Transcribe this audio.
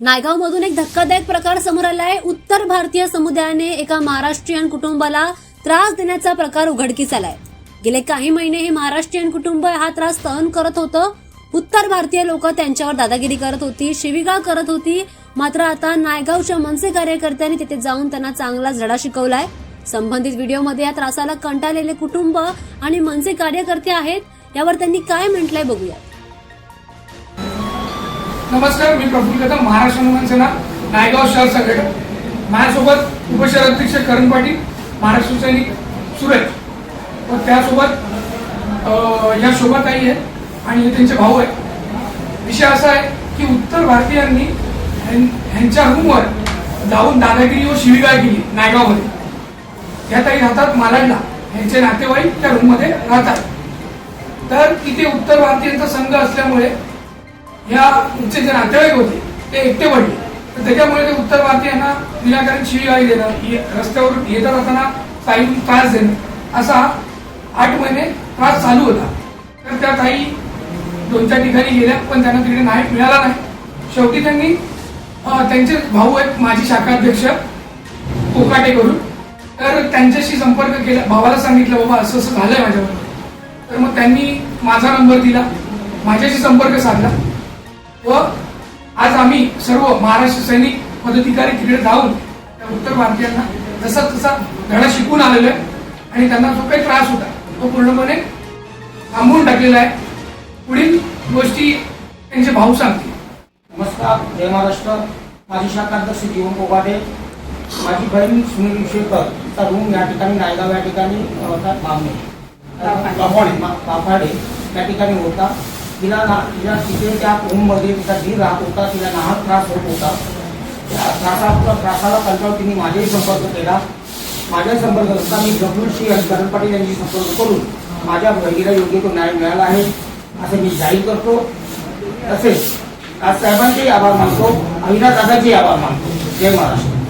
नायगावमधून एक धक्कादायक प्रकार समोर आलाय। उत्तर भारतीय समुदायाने एका महाराष्ट्रीयन कुटुंबाला त्रास देण्याचा प्रकार उघडकीस आलाय। गेले काही महिने हे महाराष्ट्रीयन कुटुंब हा त्रास सहन करत होतं। उत्तर भारतीय लोक त्यांच्यावर दादागिरी करत होती, शिवीगाळ करत होती। मात्र आता नायगावच्या मनसे कार्यकर्त्यांनी तिथे जाऊन त्यांना चांगला धडा शिकवलाय। संबंधित व्हिडिओमध्ये या त्रासाला कंटाळलेले कुटुंब आणि मनसे कार्यकर्ते आहेत, यावर त्यांनी काय म्हटलंय बघूया। नमस्कार, मी प्रफुल्ल कदम, महाराष्ट्र मनसेना नायगाव शहर संघटक। माझ्यासोबत उपशहर अध्यक्ष करण पाटील, महाराष्ट्र सैनिक सुरेश व त्यासोबत या शोभाताई आहेत आणि हे त्यांचे भाऊ आहेत। विषय असा आहे की उत्तर भारतीयांनी ह्यांच्या रूमवर जाऊन दादागिरी व शिवीगाळ केली नायगावमध्ये। त्या ताई राहतात मालाडला, ह्यांचे नातेवाईक त्या रूममध्ये राहतात। तर तिथे उत्तर भारतीयांचा संघ असल्यामुळे या तुमचे जे नातेवाईक होते ते एकटे पडले। तर त्याच्यामुळे ते उत्तर भारतीयांना विनाकारण शिवीगाळी देणं, रस्त्यावर येता जाताना ताईला त्रास देणं, असा 8 महिने त्रास चालू होता। तर त्या ताई 2-4 ठिकाणी गेल्या, पण त्यांना तिकडे न्याय मिळाला नाही। शेवटी त्यांनी त्यांचे भाऊ आहेत माजी शाखा अध्यक्ष कोकाटे करून, तर त्यांच्याशी संपर्क केला। भावाला सांगितलं बाबा असं असं झालंय माझ्याबरोबर। तर मग त्यांनी माझा नंबर दिला, माझ्याशी संपर्क साधला व आज आम्ही सर्व महाराष्ट्र सैनिक पदाधिकारी तिकडे जाऊन त्या उत्तर भारतीयांना जसा तसा धडा शिकून आलेलो आहे आणि त्यांना जो काही त्रास होता तो पूर्णपणे थांबवून टाकलेला आहे। पुढील गोष्टी त्यांचे भाऊ सांगतील। नमस्कार, जय महाराष्ट्र। माझी शाखा अध्यक्ष जीवन कोकाटे, माझी बहीण सुनील विशेकर, तिचा रूम या ठिकाणी नायगाव या ठिकाणी पाफाडे त्या ठिकाणी होता। तिला तिथे त्या रूममध्ये तिचा धीर राहत होता, तिला नाहक त्रास होत होता। त्या त्रासाला कंटाळून तिने माझ्याही संपर्क केला। माझ्या संपर्क असता मी प्रफुल्लशी आणि करण पाटील यांची संपर्क करून माझ्या बहिणीला योग्य तो न्याय मिळाला आहे असं मी जाहीर करतो। तसेच आज साहेबांचेही आभार मानतो, अविनाश दादांचेही आभार मानतो। जय महाराष्ट्र।